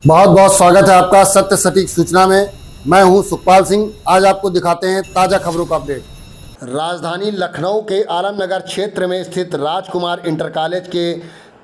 बहुत बहुत स्वागत है आपका सत्य सटीक सूचना में। मैं हूं सुखपाल सिंह। आज आपको दिखाते हैं ताज़ा खबरों का अपडेट। राजधानी लखनऊ के आलमनगर क्षेत्र में स्थित राजकुमार इंटर कॉलेज के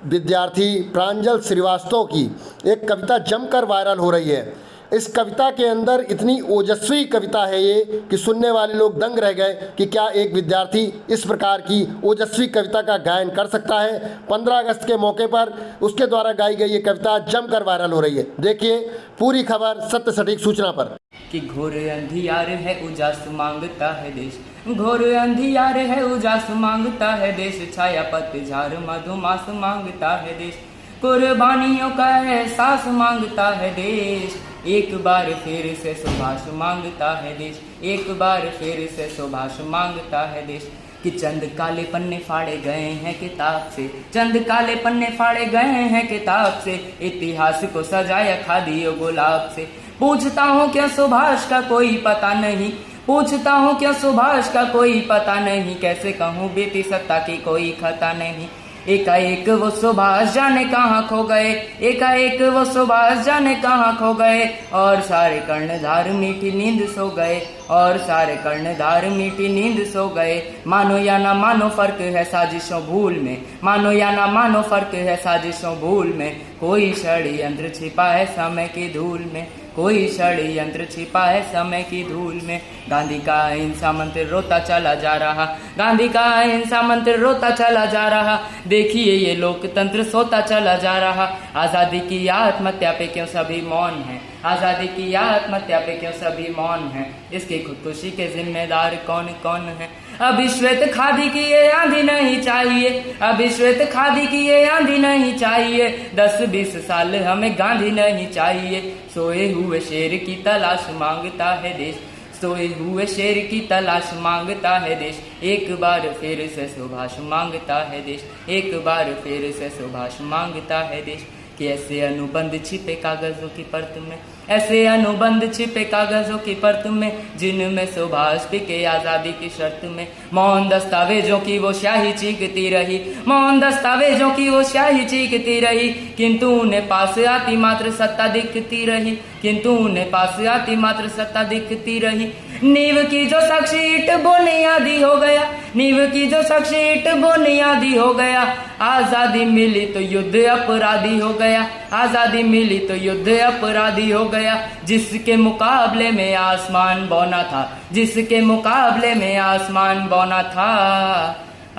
विद्यार्थी प्रांजल श्रीवास्तव की एक कविता जमकर वायरल हो रही है। इस कविता के अंदर इतनी ओजस्वी कविता है ये कि सुनने वाले लोग दंग रह गए कि क्या एक विद्यार्थी इस प्रकार की ओजस्वी कविता का गायन कर सकता है। 15 अगस्त के मौके पर उसके द्वारा गाई गई ये कविता जमकर वायरल हो रही है। देखिए पूरी खबर सत्य सटीक सूचना पर। कि घोर अंधियार है उजास मांगता है देश, घोर अंधियार है उजास मांगता है देश, छाया पतझड़ मधुमास मांगता है देश, कुर्बानियों का एहसास मांगता है देश, एक बार फिर से सुभाष मांगता है देश, एक बार फिर से सुभाष मांगता है देश। कि चंद काले पन्ने फाड़े गए हैं किताब से, चंद काले पन्ने फाड़े गए हैं किताब से, इतिहास को सजाया खादी और गुलाब से। पूछता हूँ क्या सुभाष का कोई पता नहीं, पूछता हूँ क्या सुभाष का कोई पता नहीं, कैसे कहूँ बीती सत्ता की कोई खता नहीं। एकाएक वो सुभाष जाने कहाँ खो गए, एकाएक वो सुभाष जाने कहाँ खो गए, और सारे कर्णधार मीठी नींद सो गए, और सारे कर्णधार मीठी नींद सो गए। मानो या ना मानो फर्क है साजिशों भूल में, मानो या ना मानो फर्क है साजिशों भूल में, कोई षड्यंत्र छिपा है समय की धूल में, कोई षड्यंत्र छिपा है समय की धूल में। गांधी का अहिंसा मंत्र रोता चला जा रहा, गांधी का अहिंसा मंत्र रोता चला जा रहा, देखिए ये लोकतंत्र सोता चला जा रहा। आजादी की आत्महत्या पे क्यों सभी मौन हैं, आजादी की आत्महत्या पे क्यों सभी मौन हैं, इसकी खुदकुशी के जिम्मेदार कौन कौन है। अभी श्वेत खादी की ये आंधी नहीं चाहिए, अभी श्वेत खादी की ये आंधी नहीं चाहिए, 10-20 साल हमें गांधी नहीं चाहिए। सोए हुए शेर की तलाश मांगता है देश, सोए हुए शेर की तलाश मांगता है देश, एक बार फिर से सुभाष मांगता है देश, एक बार फिर से सुभाष मांगता है देश। कि ऐसे अनुबंध छिपे कागजों की परत में, ऐसे अनुबंध छिपे कागजों की परत में, जिनमें सुभाष बिके आजादी की शर्त में। मौन दस्तावेजों की वो स्याही चीखती रही, मौन दस्तावेजों की वो स्याही चीखती रही, किंतु उन्हें पास आती मात्र सत्ता दिखती रही, किंतु उन्हें पास आती मात्र सत्ता दिखती रही। नींव की जो शख्स ईंट बुनियादी हो गया, नींव की जो शख्स ईंट बुनियादी हो गया, आजादी मिली तो युद्ध अपराधी हो गया, आजादी मिली तो युद्ध अपराधी हो गया। जिसके मुकाबले में आसमान बौना था, जिसके मुकाबले में आसमान बौना था,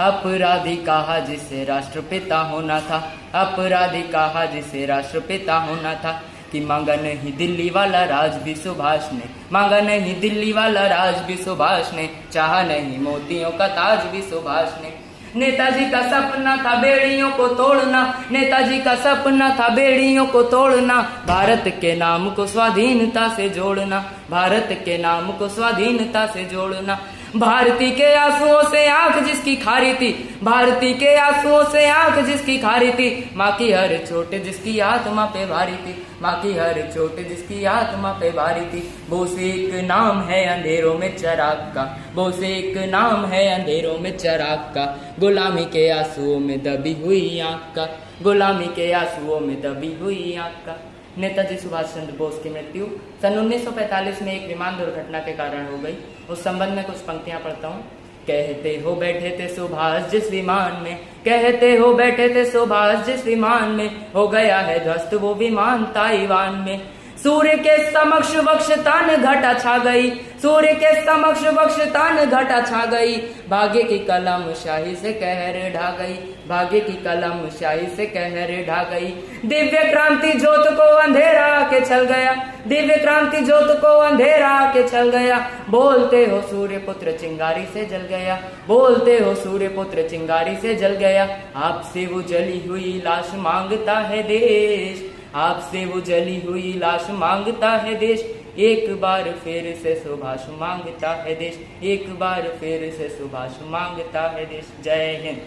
अपराधी कहा जिसे राष्ट्रपिता होना था, अपराधी कहा जिसे राष्ट्रपिता होना था। कि मांगा नहीं दिल्ली वाला राज भी सुभाष ने, मांगा नहीं दिल्ली वाला राज भी सुभाष ने, चाहा नहीं मोतियों का ताज भी सुभाष ने। नेताजी का सपना था बेड़ियों को तोड़ना, नेताजी का सपना था बेड़ियों को तोड़ना, भारत के नाम को स्वाधीनता से जोड़ना, भारत के नाम को स्वाधीनता से जोड़ना। भारती के आंसुओं से आंख जिसकी खारी थी, भारती के आंसुओं से आंख जिसकी खारी थी, माँ की हर चोट जिसकी आत्मा पे भारी थी, माँ की हर चोट जिसकी आत्मा पे भारी थी। वो से एक नाम है अंधेरों में चिराग का, वो से एक नाम है अंधेरों में चिराग का, गुलामी के आंसुओं में दबी हुई आंख का, गुलामी के आंसुओं में दबी हुई आंख का। नेताजी सुभाष चंद्र बोस की मृत्यु सन 1945 में एक विमान दुर्घटना के कारण हो गई। उस संबंध में कुछ पंक्तियां पढ़ता हूँ। कहते हो बैठे थे सुभाष जिस विमान में, कहते हो बैठे थे सुभाष जिस विमान में, हो गया है ध्वस्त वो विमान ताइवान में। सूर्य के समक्ष वक्षतान घटा छा गई, सूर्य के समक्ष वक्षतान घटा छा गई, भाग्य की कलम शाही से कहर ढा गई, भाग्य की कलम शाही से कहर ढा गई। दिव्य क्रांति ज्योत को अंधेरा आके छल गया, दिव्य क्रांति ज्योत को अंधेरा आके छल गया, बोलते हो सूर्य पुत्र चिंगारी से जल गया, बोलते हो सूर्य पुत्र चिंगारी से जल गया। आपसे वो जली हुई लाश मांगता है देश, आपसे वो जली हुई लाश मांगता है देश, एक बार फिर से सुभाष मांगता है देश, एक बार फिर से सुभाष मांगता है देश। जय हिंद।